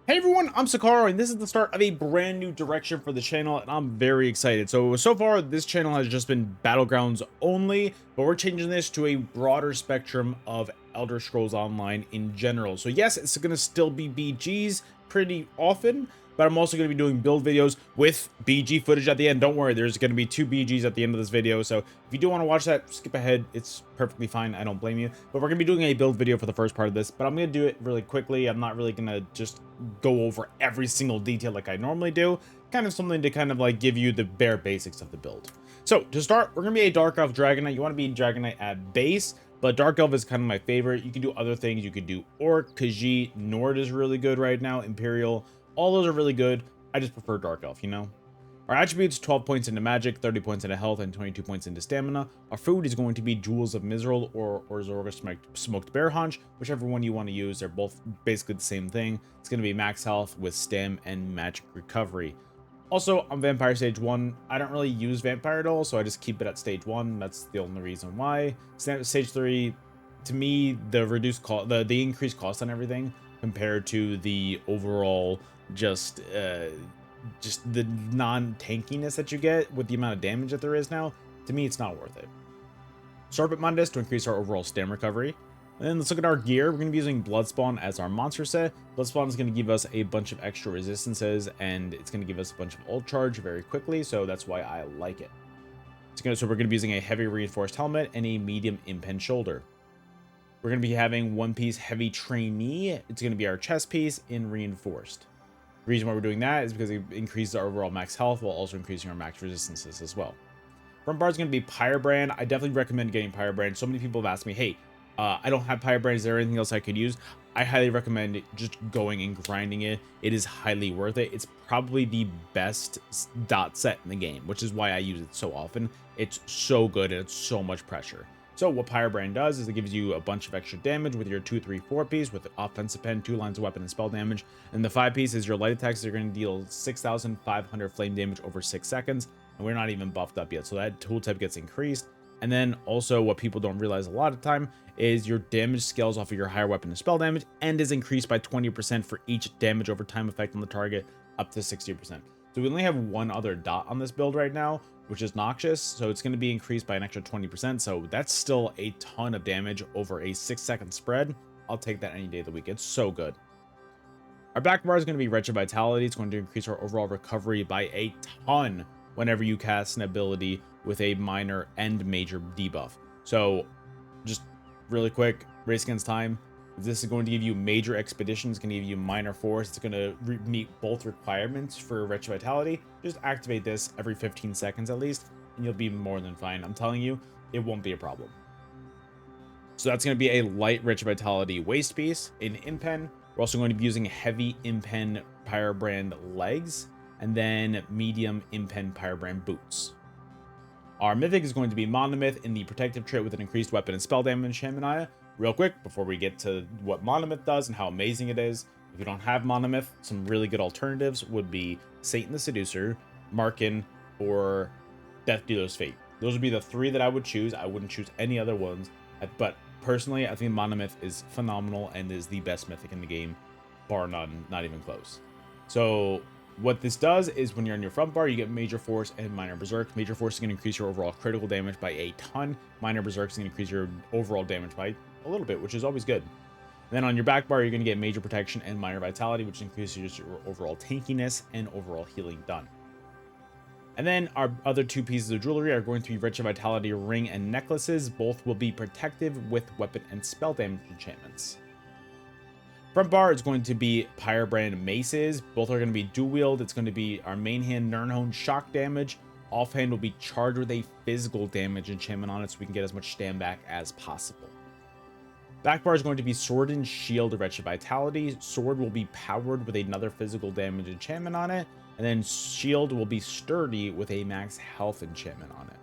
Hey everyone, I'm Sekaar, and this is the start of a brand new direction for the channel, and I'm very excited. So far, this channel has just been Battlegrounds only, but we're changing this to a broader spectrum of Elder Scrolls Online in general. So yes, it's going to still be BGs pretty often, but I'm also going to be doing build videos with BG footage at the end. Don't worry, there's going to be 2 BGs at the end of this video, so if you do want to watch that, skip ahead. It's perfectly fine. I don't blame you. But we're going to be doing a build video for the first part of this, but I'm going to do it really quickly. I'm not really going to just go over every single detail like I normally do. Kind of something to kind of like give you the bare basics of the build. So to start, we're going to be a Dark Elf Dragon Knight. You want to be Dragon Knight at base, but Dark Elf is kind of my favorite. You can do other things. You could do Orc, Khajiit, Nord is really good right now, Imperial. All those are really good. I just prefer Dark Elf, you know? Our attributes: 12 points into magic, 30 points into health, and 22 points into stamina. Our food is going to be Jewels of Mizrael or Zorga Smoked Bear Haunch, whichever one you want to use. They're both basically the same thing. It's going to be max health with stam and magic recovery. Also, on Vampire Stage 1, I don't really use Vampire at all, so I just keep it at Stage 1. That's the only reason why. Stage 3, to me, the reduced cost, the increased cost on everything compared to the overall just the non-tankiness that you get with the amount of damage that there is now, to me it's not worth it. Sorbet Mundus to increase our overall stam recovery. And then let's look at our gear. We're going to be using Bloodspawn as our monster set. Bloodspawn is going to give us a bunch of extra resistances, and it's going to give us a bunch of ult charge very quickly, so that's why I like it. So we're going to be using a heavy reinforced helmet and a medium impen shoulder. We're going to be having one piece heavy trainee. It's going to be our chest piece in reinforced. The reason why we're doing that is because it increases our overall max health while also increasing our max resistances as well. Front bar is going to be Pyrebrand. I definitely recommend getting Pyrebrand. So many people have asked me, hey, I don't have Pyrebrand. Is there anything else I could use? I highly recommend just going and grinding it. It is highly worth it. It's probably the best dot set in the game, which is why I use it so often. It's so good and it's so much pressure. So what Pyrebrand does is it gives you a bunch of extra damage with your 2, 3, 4 piece with offensive pen, 2 lines of weapon and spell damage. And the 5 piece is your light attacks. They're going to deal 6,500 flame damage over 6 seconds. And we're not even buffed up yet. So that tool type gets increased. And then also what people don't realize a lot of time is your damage scales off of your higher weapon and spell damage and is increased by 20% for each damage over time effect on the target up to 60%. So we only have one other dot on this build right now, which is Noxious, so it's going to be increased by an extra 20%, so that's still a ton of damage over a 6-second spread. I'll take that any day of the week. It's so good. Our back bar is going to be Wretched Vitality. It's going to increase our overall recovery by a ton whenever you cast an ability with a minor and major debuff. So just really quick, race against time. This is going to give you major expedition. It's going to give you minor force. It's going to meet both requirements for Wretched Vitality. Just activate this every 15 seconds at least, and you'll be more than fine. I'm telling you, it won't be a problem. So that's going to be a light Wretched Vitality waist piece. In Impen, we're also going to be using heavy Impen Pyrebrand legs, and then medium Impen Pyrebrand boots. Our Mythic is going to be Monomyth in the protective trait with an increased weapon and spell damage, Shamanaya. Real quick, before we get to what Monomyth does and how amazing it is, if you don't have Monomyth, some really good alternatives would be Satan the Seducer, Markin, or Death Dealer's Fate. Those would be the 3 that I would choose. I wouldn't choose any other ones, but personally, I think Monomyth is phenomenal and is the best Mythic in the game, bar none, not even close. So what this does is when you're on your front bar, you get Major Force and Minor Berserk. Major Force is going to increase your overall critical damage by a ton. Minor Berserk is going to increase your overall damage by a little bit, which is always good. Then on your back bar, you're going to get Major Protection and Minor Vitality, which increases your overall tankiness and overall healing done. And then our other 2 pieces of jewelry are going to be Wretched Vitality ring and necklaces. Both will be protective with weapon and spell damage enchantments. Front bar is going to be Pyrebrand maces. Both are going to be dual wield. It's going to be our main hand Nirnhone shock damage. Offhand will be charged with a physical damage enchantment on it, so we can get as much stam back as possible. Back bar is going to be Sword and Shield Wretched Vitality. Sword will be powered with another physical damage enchantment on it, and then Shield will be Sturdy with a max health enchantment on it.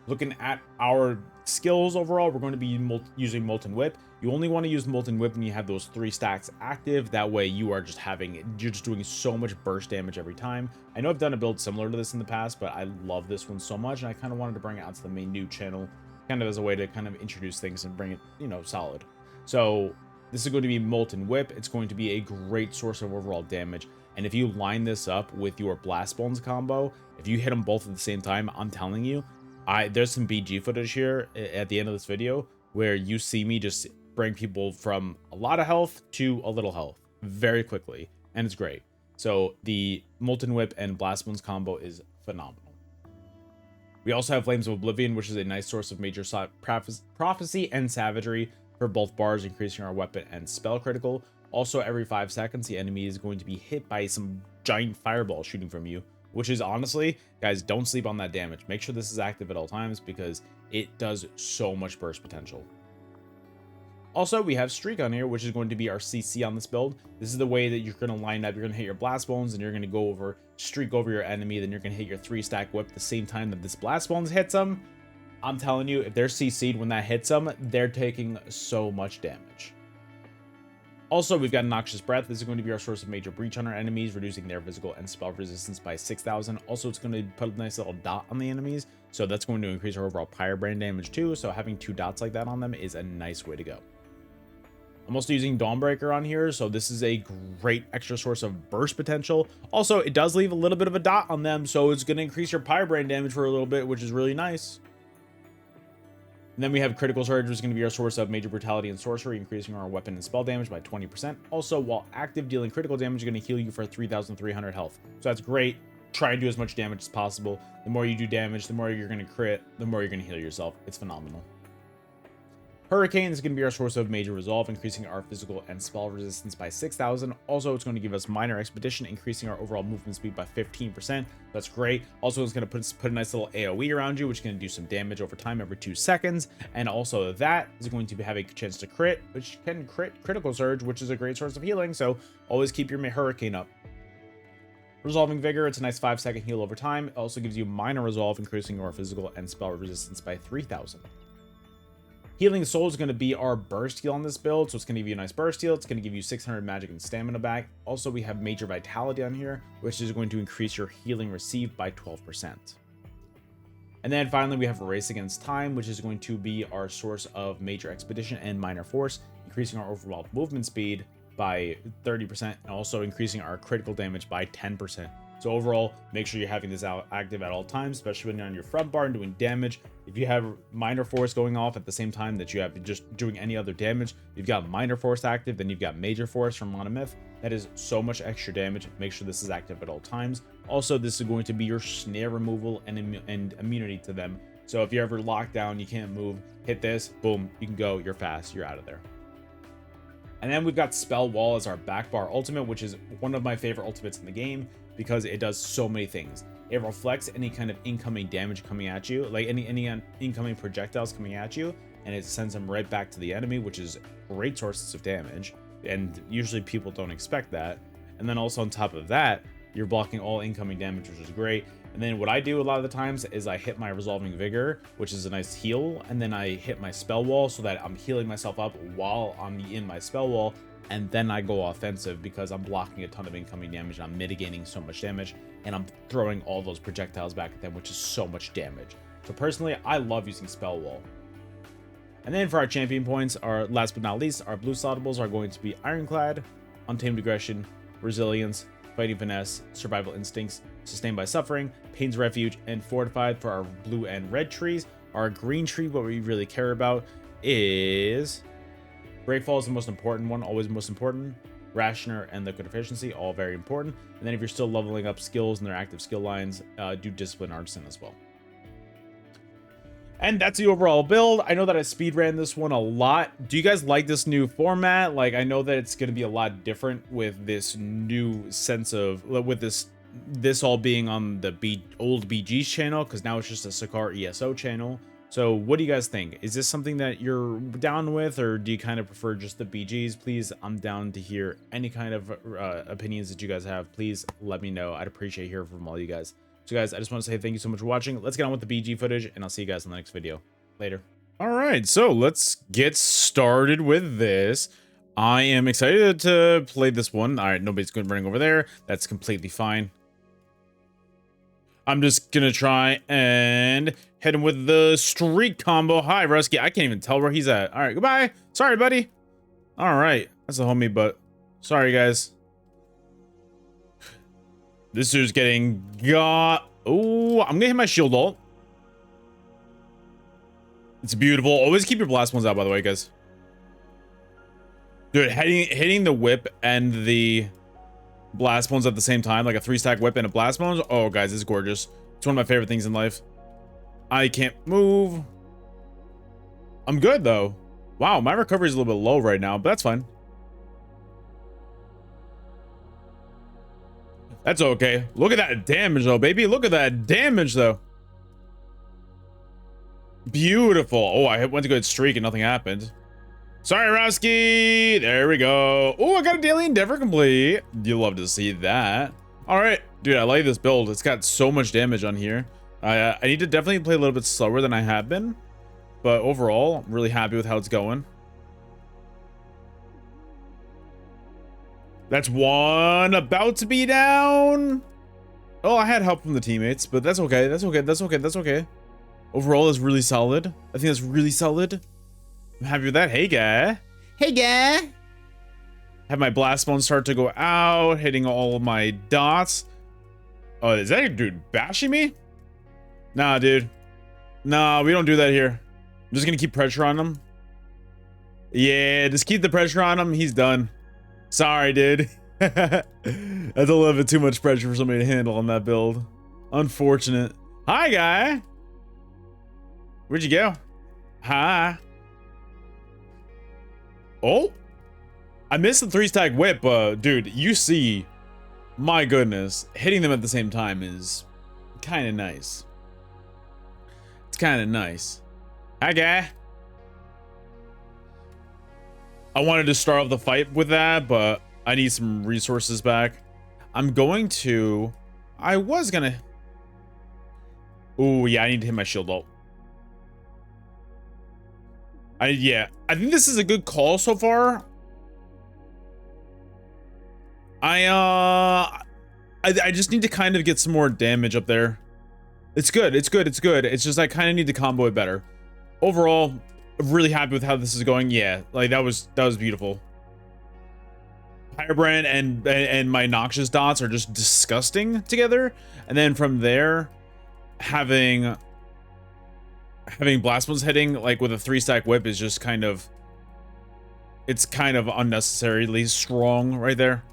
Looking at our skills overall, we're going to be using Molten Whip. You only want to use Molten Whip when you have those 3 stacks active. That way you're just doing so much burst damage every time. I know I've done a build similar to this in the past, but I love this one so much, and I kind of wanted to bring it out to the main new channel, kind of as a way to kind of introduce things and bring it, solid. So This is going to be Molten Whip. It's going to be a great source of overall damage. And if you line this up with your Blast Bones combo, if you hit them both at the same time, I'm telling you, there's some BG footage here at the end of this video where you see me just bring people from a lot of health to a little health very quickly, and it's great. So the Molten Whip and Blast Bones combo is phenomenal. We also have Flames of Oblivion, which is a nice source of major prophecy and savagery for both bars, increasing our weapon and spell critical. Also, every 5 seconds, the enemy is going to be hit by some giant fireball shooting from you, which is honestly, guys, don't sleep on that damage. Make sure this is active at all times because it does so much burst potential. Also, we have Streak on here, which is going to be our CC on this build. This is the way that you're going to line up. You're going to hit your Blast Bones, and you're going to go over, streak over your enemy. Then you're going to hit your 3-stack whip the same time that this Blast Bones hits them. I'm telling you, if they're CC'd when that hits them, they're taking so much damage. Also, we've got Noxious Breath. This is going to be our source of major breach on our enemies, reducing their physical and spell resistance by 6,000. Also, it's going to put a nice little dot on the enemies, so that's going to increase our overall Pyrobrand damage too. So having 2 dots like that on them is a nice way to go. I'm also using Dawnbreaker on here, so this is a great extra source of burst potential. Also, it does leave a little bit of a dot on them, so it's going to increase your Pyrobrand damage for a little bit, which is really nice. And then we have Critical Surge, which is going to be our source of major brutality and sorcery, increasing our weapon and spell damage by 20%. Also, while active, dealing critical damage is going to heal you for 3,300 health. So that's great. Try and do as much damage as possible. The more you do damage, the more you're going to crit, the more you're going to heal yourself. It's phenomenal. Hurricane is going to be our source of major resolve, increasing our physical and spell resistance by 6,000. Also, it's going to give us minor expedition, increasing our overall movement speed by 15%. That's great. Also, it's going to put a nice little AoE around you, which is going to do some damage over time every 2 seconds. And also that is going to have a chance to crit, which can crit Critical Surge, which is a great source of healing. So always keep your Hurricane up. Resolving Vigor, it's a nice 5-second heal over time. It also gives you minor resolve, increasing your physical and spell resistance by 3,000. Healing Soul is going to be our burst heal on this build, so it's going to give you a nice burst heal. It's going to give you 600 magic and stamina back. Also, we have Major Vitality on here, which is going to increase your healing received by 12%. And then finally, we have Race Against Time, which is going to be our source of Major Expedition and Minor Force, increasing our overall movement speed by 30%, and also increasing our critical damage by 10%. So overall, make sure you're having this out active at all times, especially when you're on your front bar and doing damage. If you have Minor Force going off at the same time that you have just doing any other damage, you've got Minor Force active, then you've got Major Force from Monomyth. That is so much extra damage. Make sure this is active at all times. Also, this is going to be your snare removal and immunity to them. So if you're ever locked down, you can't move, hit this, boom, you can go, you're fast, you're out of there. And then we've got Spell Wall as our back bar ultimate, which is one of my favorite ultimates in the game because it does so many things. It reflects any kind of incoming damage coming at you, like any incoming projectiles coming at you, and it sends them right back to the enemy, which is great sources of damage. And usually people don't expect that. And then also on top of that, you're blocking all incoming damage, which is great. And then what I do a lot of the times is I hit my Resolving Vigor, which is a nice heal, and then I hit my Spell Wall so that I'm healing myself up while I'm in my Spell Wall, and then I go offensive because I'm blocking a ton of incoming damage and I'm mitigating so much damage, and I'm throwing all those projectiles back at them, which is so much damage. So personally, I love using Spell Wall. And then for our champion points, our last but not least, our blue slottables are going to be Ironclad, Untamed Aggression, Resilience, Fighting Finesse, Survival Instincts, Sustained by Suffering, Pain's Refuge, and Fortified for our blue and red trees. Our green tree, what we really care about is Breakfall is the most important one, always the most important. Rationer and Liquid Efficiency, all very important. And then if you're still leveling up skills and their active skill lines, do Discipline Artisan as well. And that's the overall build. I know that I speed ran this one a lot. Do you guys like this new format? Like, I know that it's going to be a lot different with this new sense of, with this all being on the old BG's channel, because now it's just a Sekaar ESO channel. So what do you guys think? Is this something that you're down with, or do you kind of prefer just the BGs? Please, I'm down to hear any kind of opinions that you guys have. Please let me know. I'd appreciate hearing from all you guys. So guys, I just want to say thank you so much for watching. Let's get on with the BG footage, and I'll see you guys in the next video. Later. All right, so let's get started with this. I am excited to play this one. All right, nobody's going running over there. That's completely fine. I'm just gonna try and hit him with the streak combo. Hi, Rusky. I can't even tell where he's at. All right, goodbye. Sorry, buddy. All right, that's a homie, but sorry guys. This dude's getting got. Oh, I'm gonna hit my shield ult. It's beautiful. Always keep your blast ones out, by the way, guys. Dude, hitting the whip and the blast ones at the same time, like a 3-stack whip and a blast ones. Oh, guys, it's gorgeous. It's one of my favorite things in life. I can't move. I'm good though. Wow, my recovery is a little bit low right now, but that's fine. That's okay. Look at that damage though, baby. Look at that damage though. Beautiful. Oh, I went to go streak and nothing happened. Sorry, Rowski. There we go. Oh, I got a daily endeavor complete. You love to see that. All right, dude, I like this build. It's got so much damage on here. I need to definitely play a little bit slower than I have been, but overall, I'm really happy with how it's going. That's one about to be down. Oh, I had help from the teammates, but that's okay. That's okay. That's okay. That's okay. Overall is really solid. I think that's really solid. I'm happy with that. Hey, guy. Hey, guy. Have my blast bone start to go out, hitting all of my dots. Oh, is that dude bashing me? Nah, dude. Nah, we don't do that here. I'm just gonna keep pressure on him. Yeah, just keep the pressure on him. He's done. Sorry, dude. That's a little bit too much pressure for somebody to handle on that build. Unfortunate. Hi, guy. Where'd you go? Hi. Oh, I missed the 3-stack whip, dude, you see, my goodness, hitting them at the same time is kind of nice. It's kind of nice. Hi, guy. I wanted to start off the fight with that, but I need some resources back. I'm going to... I was gonna... Oh, yeah, I need to hit my shield ult. Yeah, I think this is a good call so far. I just need to kind of get some more damage up there. It's good, it's good, it's good. It's just I kind of need to combo it better. Overall, I'm really happy with how this is going. Yeah, like that was beautiful. Firebrand and my noxious dots are just disgusting together. And then from there, having blast ones hitting like with a 3-stack whip is just kind of, it's kind of unnecessarily strong right there.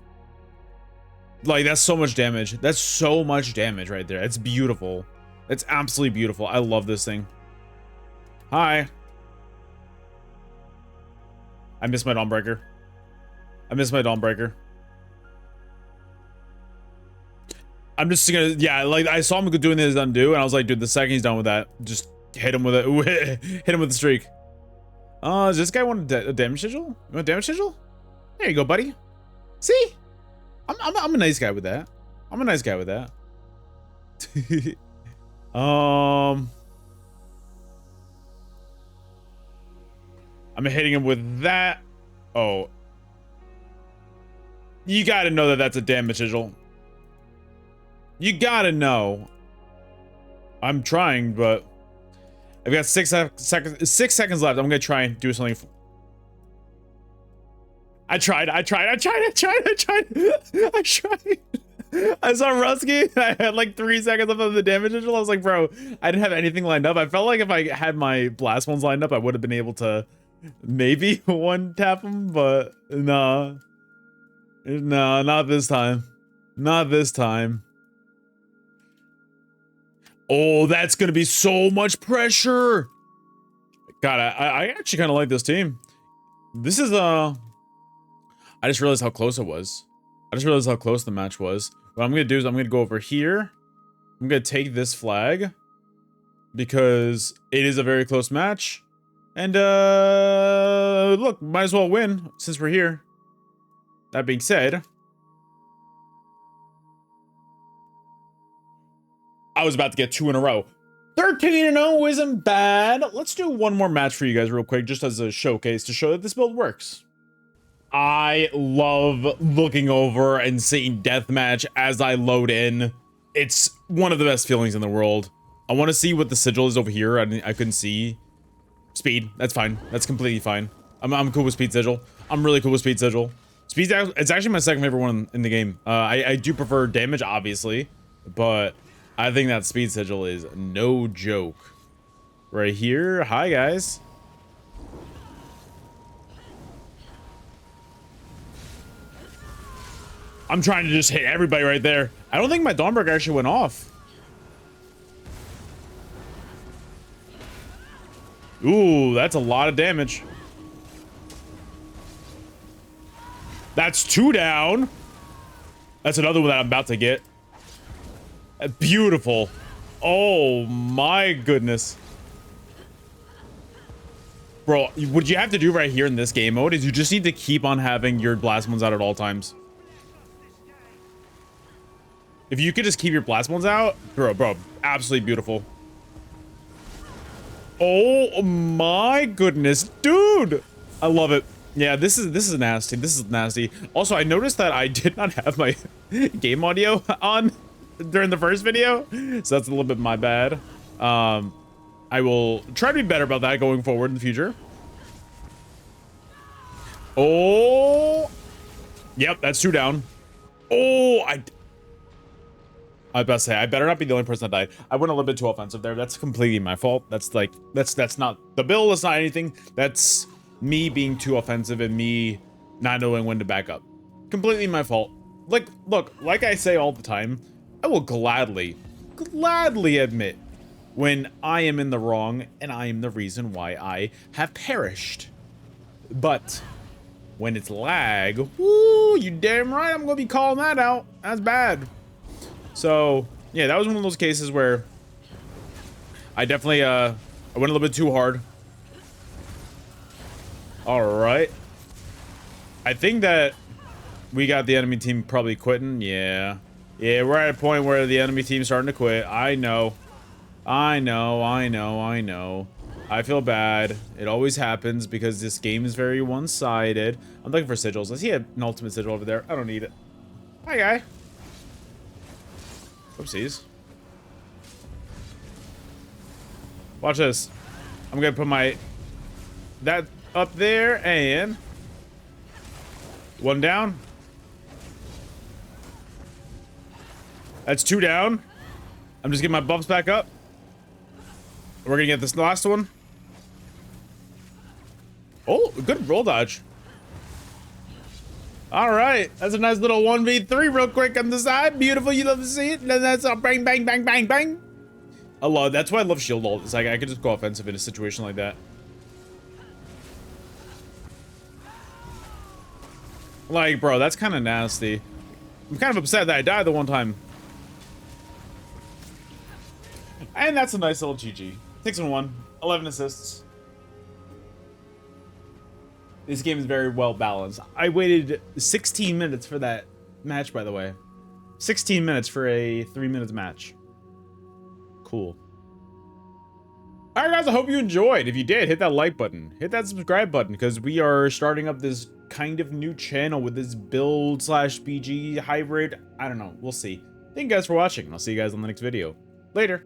Like that's so much damage. That's so much damage right there. It's beautiful. It's absolutely beautiful. I love this thing. Hi. I missed my Dawnbreaker. I missed my Dawnbreaker. I'm just gonna, yeah, like I saw him doing his undo and I was like, dude, the second he's done with that, just hit him with it. Hit him with the streak. Does this guy want a damage sigil? You want a damage sigil? There you go, buddy. See? I'm a nice guy with that. I'm a nice guy with that. I'm hitting him with that. Oh. You gotta know that that's a damage sigil. You gotta know. I'm trying, but I've got 6 seconds left. I'm gonna try and do something. I tried. I saw Rusky. I had like 3 seconds left of the damage sigil. I was like, bro, I didn't have anything lined up. I felt like if I had my blast ones lined up, I would have been able to maybe one tap him, but no. No, not this time. Not this time. Oh, that's gonna be so much pressure. God, I actually kind of like this team. This is I just realized how close it was. I just realized how close the match was. What I'm gonna do is I'm gonna go over here. I'm gonna take this flag because it is a very close match. And look, might as well win since we're here. That being said, I was about to get 2 in a row. 13-0 isn't bad. Let's do one more match for you guys real quick, just as a showcase to show that this build works. I love looking over and seeing Deathmatch as I load in. It's one of the best feelings in the world. I want to see what the sigil is over here. I couldn't see. Speed, that's fine. That's completely fine. I'm cool with Speed Sigil. I'm really cool with Speed Sigil. It's actually my second favorite one in the game. I do prefer damage, obviously, but I think that Speed Sigil is no joke. Right here. Hi, guys. I'm trying to just hit everybody right there. I don't think my Dawnberg actually went off. Ooh, that's a lot of damage. That's 2 down. That's another one that I'm about to get. Beautiful. Oh my goodness. Bro, what you have to do right here in this game mode is you just need to keep on having your blast ones out at all times. If you could just keep your blast ones out, bro, absolutely beautiful. Oh my goodness, dude. I love it. Yeah, this is nasty. This is nasty. Also, I noticed that I did not have my game audio on during the first video, so that's a little bit my bad. I will try to be better about that going forward in the future. Oh, yep, that's 2 down. Oh, I was about to say, I better not be the only person that died. I went a little bit too offensive there. That's completely my fault. That's like, that's not the build. That's not anything. That's me being too offensive and me not knowing when to back up. Completely my fault. Like, look, like I say all the time, I will gladly admit when I am in the wrong and I am the reason why I have perished. But when it's lag, woo, you damn right I'm gonna be calling that out. That's bad. So, yeah, that was one of those cases where I definitely, I went a little bit too hard. All right. I think that we got the enemy team probably quitting. Yeah. Yeah, we're at a point where the enemy team's starting to quit. I know. I feel bad. It always happens because this game is very one-sided. I'm looking for sigils. I see an ultimate sigil over there. I don't need it. Hi, guy. Oopsies. Watch this. I'm gonna put that up there and 1 down. That's 2 down. I'm just getting my buffs back up. We're gonna get this last one. Oh, good roll dodge. All right, that's a nice little 1v3 real quick on the side. Beautiful, you love to see it. And then that's a bang, bang, bang, bang, bang. I love, that's why I love shield ult. It's like I could just go offensive in a situation like that. Like, bro, that's kind of nasty. I'm kind of upset that I died the one time. And that's a nice little GG. 6-1, 11 assists. This game is very well balanced. I waited 16 minutes for that match, by the way. 16 minutes for a 3-minute match. Cool. Alright guys, I hope you enjoyed. If you did, hit that like button. Hit that subscribe button, because we are starting up this kind of new channel with this build / BG hybrid. I don't know. We'll see. Thank you guys for watching. I'll see you guys on the next video. Later.